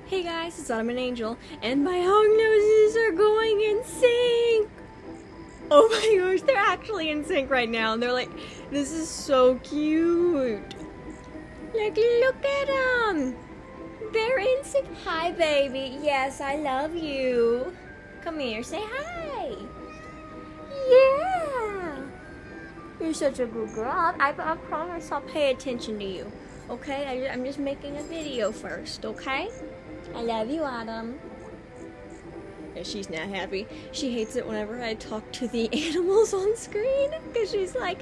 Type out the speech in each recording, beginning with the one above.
Hey guys, it's Autumn and Angel, and my hog noses are going in sync! Oh my gosh, they're actually in sync right now, and they're like, this is so cute! Like, look at them! They're in sync. Hi, baby. Yes, I love you. Come here, say hi! Yeah! You're such a good girl. I promise I'll pay attention to you. Okay? I'm just making a video first, okay? I love you, Autumn. And she's not happy. She hates it whenever I talk to the animals on screen, because she's like,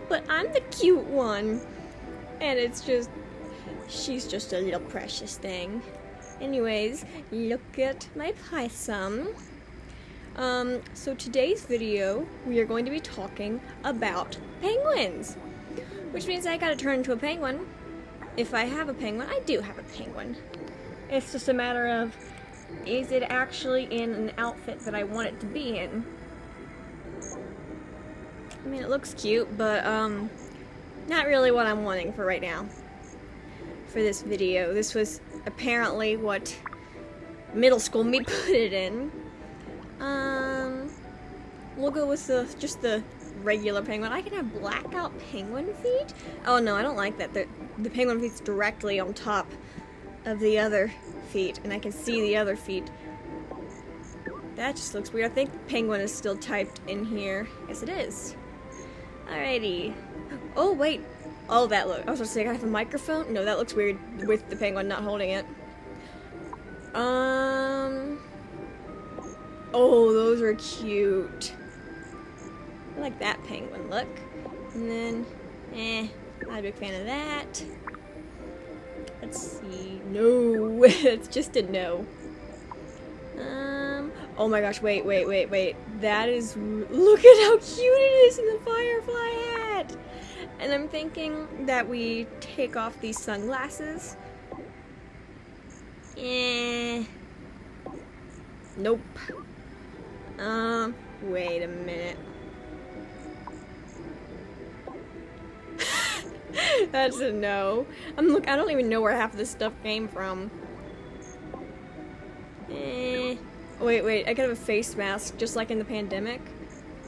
but I'm the cute one. And it's just, she's just a little precious thing. Anyways, look at my possum. So today's video, we are going to be talking about penguins. Which means I gotta turn into a penguin. If I have a penguin, I do have a penguin. It's just a matter of, is it actually in an outfit that I want it to be in? I mean, it looks cute, but, not really what I'm wanting for right now. For this video. This was apparently what middle school me put it in. We'll go with just the regular penguin. I can have blackout penguin feet? Oh no, I don't like that. The penguin feet's directly on top of the other feet, and I can see the other feet. That just looks weird. I think penguin is still typed in here. Yes, it is. Alrighty. Oh, wait. Oh, that look. I was going to say, I have a microphone? No, that looks weird with the penguin not holding it. Oh, those are cute. I like that penguin look. And then, not a big fan of that. Let's see. No, it's just a no. Oh my gosh, wait. That is, look at how cute it is in the firefly hat! And I'm thinking that we take off these sunglasses. Nope. Wait a minute. That's a no. I don't even know where half of this stuff came from. Wait, I could have a face mask, just like in the pandemic.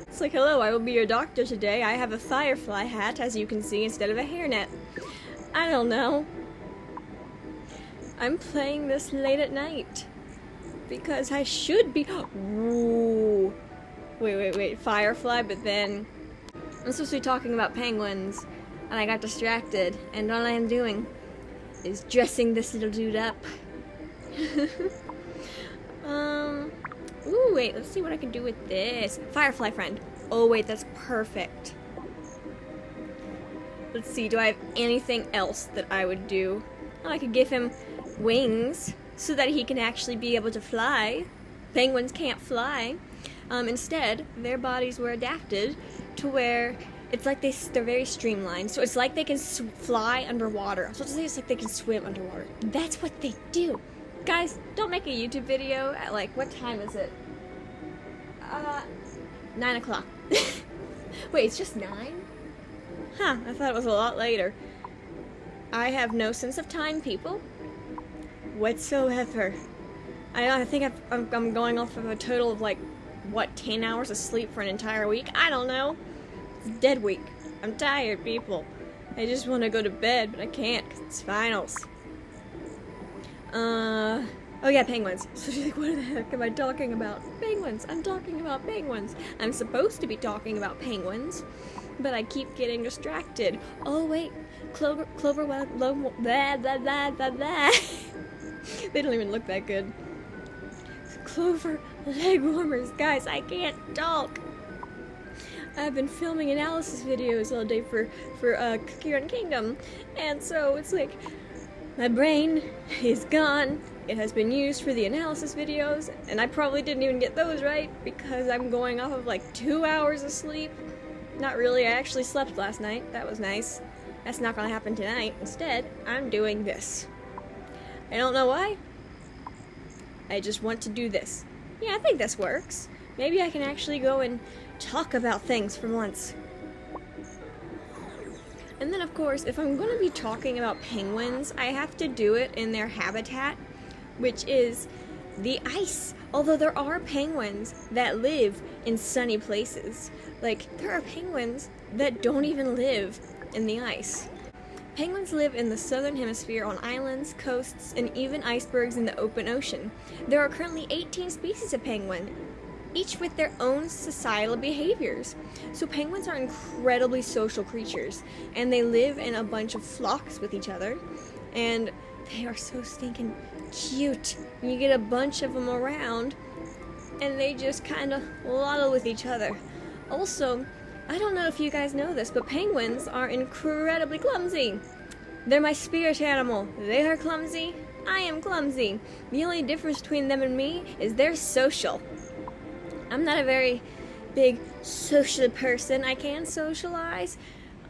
It's like, hello, I will be your doctor today. I have a firefly hat, as you can see, instead of a hairnet. I don't know. I'm playing this late at night. Because I should be. Ooh. Wait, firefly, but then I'm supposed to be talking about penguins, and I got distracted, and all I am doing is dressing this little dude up. Ooh, wait, let's see what I can do with this. Firefly friend. Oh, wait, that's perfect. Let's see, do I have anything else that I would do? Oh, I could give him wings so that he can actually be able to fly. Penguins can't fly. Instead, their bodies were adapted to where it's like they're very streamlined. So it's like they can fly underwater. I was about to say it's like they can swim underwater. That's what they do. Guys, don't make a YouTube video at like, what time is it? 9 o'clock. Wait, it's just 9? Huh, I thought it was a lot later. I have no sense of time, people. Whatsoever. I think I'm going off of a total of like, what, 10 hours of sleep for an entire week? I don't know. It's dead week. I'm tired, people. I just want to go to bed, but I can't because it's finals. Oh yeah, penguins. So she's like, what the heck am I talking about? Penguins. I'm talking about penguins. I'm supposed to be talking about penguins, but I keep getting distracted. Oh wait, Clover, blah, blah, blah, blah, blah. They don't even look that good. Clover leg warmers. Guys, I can't talk. I've been filming analysis videos all day for Cookie Run Kingdom, and so it's like, my brain is gone. It has been used for the analysis videos, and I probably didn't even get those right because I'm going off of like 2 hours of sleep. Not really, I actually slept last night. That was nice. That's not gonna happen tonight. Instead, I'm doing this. I don't know why. I just want to do this. Yeah, I think this works. Maybe I can actually go and talk about things for once. And then, of course, if I'm going to be talking about penguins, I have to do it in their habitat, which is the ice. Although there are penguins that live in sunny places. Like, there are penguins that don't even live in the ice. Penguins live in the southern hemisphere on islands, coasts, and even icebergs in the open ocean. There are currently 18 species of penguin, each with their own societal behaviors. So penguins are incredibly social creatures, and they live in a bunch of flocks with each other, and they are so stinking cute. You get a bunch of them around, and they just kind of waddle with each other. Also, I don't know if you guys know this, but penguins are incredibly clumsy. They're my spirit animal. They are clumsy. I am clumsy. The only difference between them and me is they're social. I'm not a very big social person. I can socialize.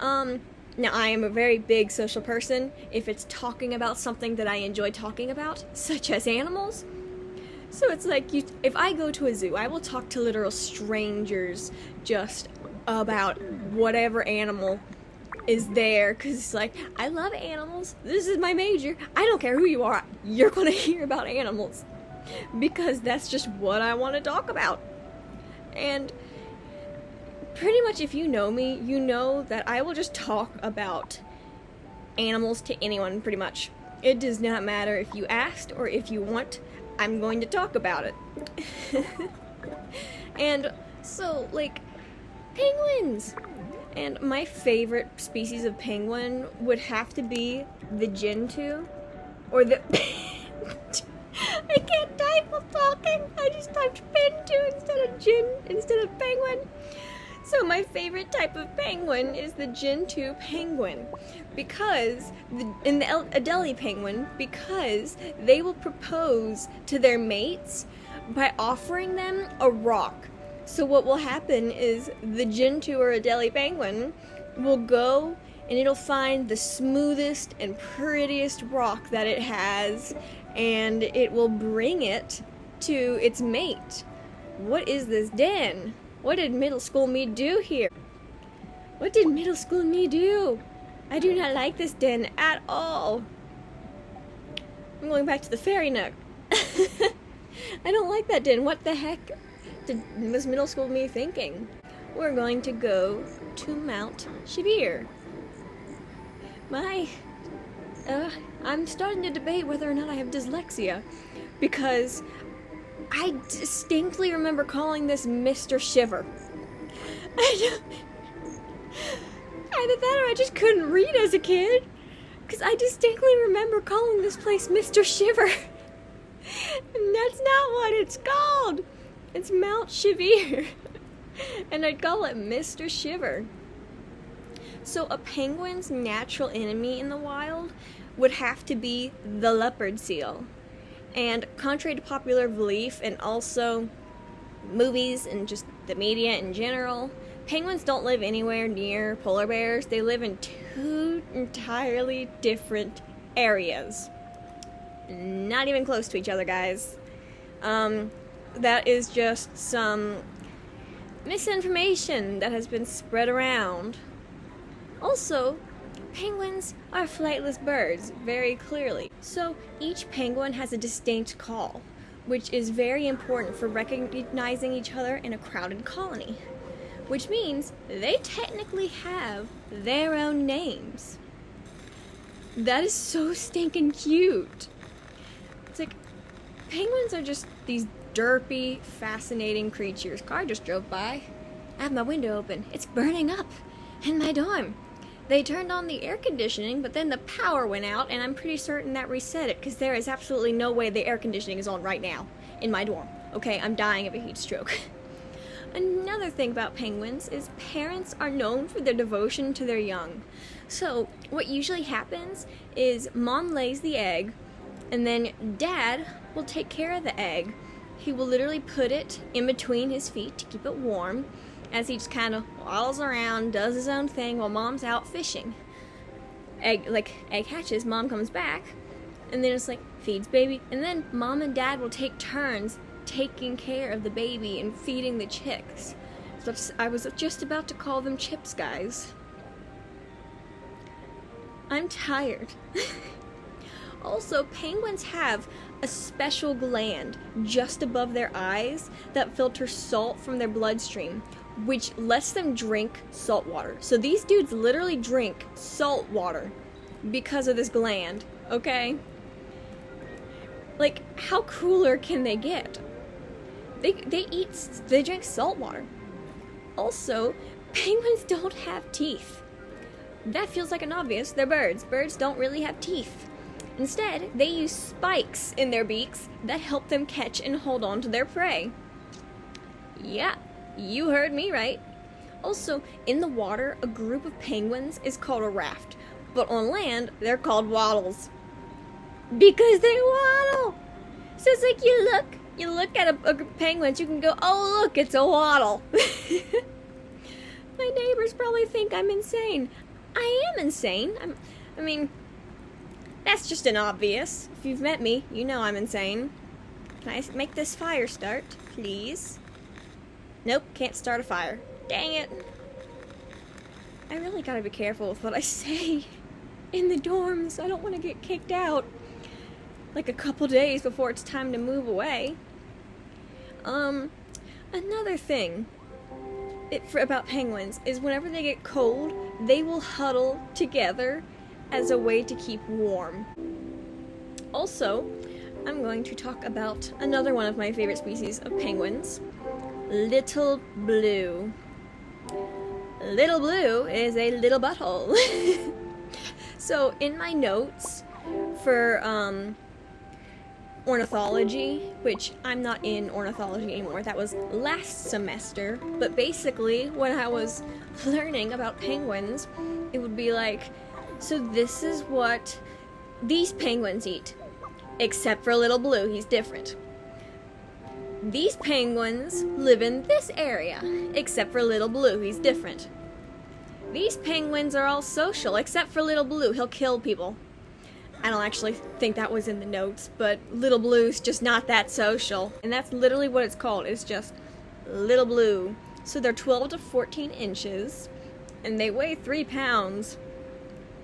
Now, I am a very big social person if it's talking about something that I enjoy talking about, such as animals. So it's like, if I go to a zoo, I will talk to literal strangers just about whatever animal is there, because it's like, I love animals. This is my major. I don't care who you are. You're going to hear about animals, because that's just what I want to talk about. And pretty much if you know me, you know that I will just talk about animals to anyone, pretty much. It does not matter if you asked or if you want, I'm going to talk about it. And so, like, penguins! And my favorite species of penguin would have to be the gentoo, or the... I can't type while talking. I just typed pentu instead of penguin. So my favorite type of penguin is the gentoo penguin, because in the Adelie penguin, because they will propose to their mates by offering them a rock. So what will happen is the gentoo or Adelie penguin will go and it'll find the smoothest and prettiest rock that it has, and it will bring it to its mate. What is this den? What did middle school me do here? What did middle school me do? I do not like this den at all. I'm going back to the fairy nook. I don't like that den. What the heck was middle school me thinking? We're going to go to Mount Shabir. I'm starting to debate whether or not I have dyslexia, because I distinctly remember calling this Mr. Shiver. Either that or I just couldn't read as a kid, because I distinctly remember calling this place Mr. Shiver. And that's not what it's called. It's Mount Shabir. And I'd call it Mr. Shiver. So a penguin's natural enemy in the wild would have to be the leopard seal. And contrary to popular belief, and also movies and just the media in general, penguins don't live anywhere near polar bears. They live in two entirely different areas. Not even close to each other, guys. That is just some misinformation that has been spread around. Also, penguins are flightless birds, very clearly. So each penguin has a distinct call, which is very important for recognizing each other in a crowded colony. Which means they technically have their own names. That is so stinking cute. It's like, penguins are just these derpy, fascinating creatures. Car just drove by. I have my window open. It's burning up in my dorm. They turned on the air conditioning, but then the power went out, and I'm pretty certain that reset it, because there is absolutely no way the air conditioning is on right now in my dorm. Okay, I'm dying of a heat stroke. Another thing about penguins is parents are known for their devotion to their young. So what usually happens is mom lays the egg, and then dad will take care of the egg. He will literally put it in between his feet to keep it warm, as he just kind of waddles around, does his own thing while mom's out fishing. Egg hatches, mom comes back, and then it's like, feeds baby, and then mom and dad will take turns taking care of the baby and feeding the chicks. So I was just about to call them chips, guys. I'm tired. Also, penguins have a special gland just above their eyes that filters salt from their bloodstream, which lets them drink salt water. So these dudes literally drink salt water because of this gland, okay? Like, how cooler can they get? They drink salt water. Also, penguins don't have teeth. That feels like an obvious. They're birds. Birds don't really have teeth. Instead, they use spikes in their beaks that help them catch and hold on to their prey. Yeah, you heard me right. Also, in the water, a group of penguins is called a raft, but on land, they're called waddles. Because they waddle! So it's like you look at a group of penguins, you can go, oh look, it's a waddle. My neighbors probably think I'm insane. I am insane. I mean, that's just an obvious. If you've met me, you know I'm insane. Can I make this fire start, please? Nope, can't start a fire. Dang it. I really gotta be careful with what I say in the dorms. I don't want to get kicked out like a couple days before it's time to move away. Another thing about penguins is whenever they get cold, they will huddle together as a way to keep warm. Also, I'm going to talk about another one of my favorite species of penguins, Little Blue. Little Blue is a little butthole. So in my notes for ornithology, which I'm not in ornithology anymore, that was last semester, but basically when I was learning about penguins, it would be like, so this is what these penguins eat, except for Little Blue, he's different. These penguins live in this area, except for Little Blue, he's different. These penguins are all social, except for Little Blue, he'll kill people. I don't actually think that was in the notes, but Little Blue's just not that social. And that's literally what it's called, it's just Little Blue. So they're 12 to 14 inches, and they weigh 3 pounds.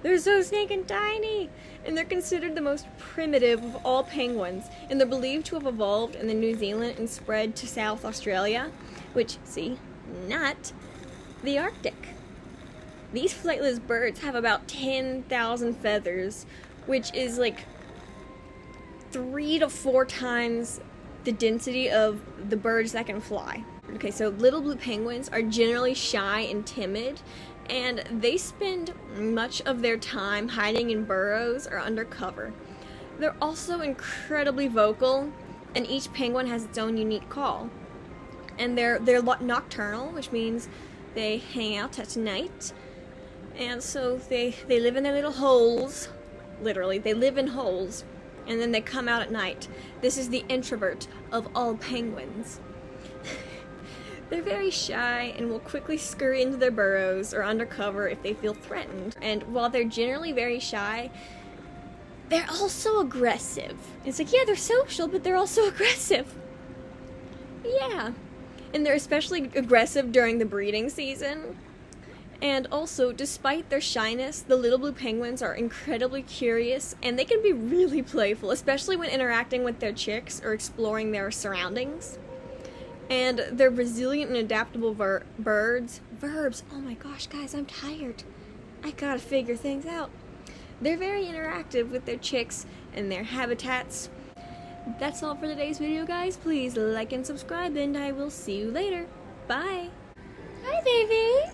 They're so stinking tiny! And they're considered the most primitive of all penguins, and they're believed to have evolved in New Zealand and spread to South Australia, which, see, not the Arctic. These flightless birds have about 10,000 feathers, which is like 3 to 4 times the density of the birds that can fly. Okay, so Little Blue penguins are generally shy and timid, and they spend much of their time hiding in burrows or under cover. They're also incredibly vocal, and each penguin has its own unique call. And they're nocturnal, which means they hang out at night, and so they live in their little holes. Literally, they live in holes, and then they come out at night. This is the introvert of all penguins. They're very shy and will quickly scurry into their burrows or under cover if they feel threatened. And while they're generally very shy, they're also aggressive. It's like, yeah, they're social, but they're also aggressive. Yeah. And they're especially aggressive during the breeding season. And also, despite their shyness, the Little Blue penguins are incredibly curious, and they can be really playful, especially when interacting with their chicks or exploring their surroundings. And they're resilient and adaptable verbs. Oh my gosh, guys, I'm tired. I gotta figure things out. They're very interactive with their chicks and their habitats. That's all for today's video, guys. Please like and subscribe, and I will see you later. Bye. Hi, baby.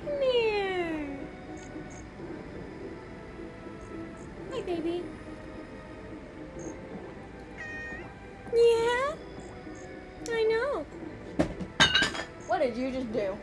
Come here. Hi, baby. Yeah? I know. What did you just do?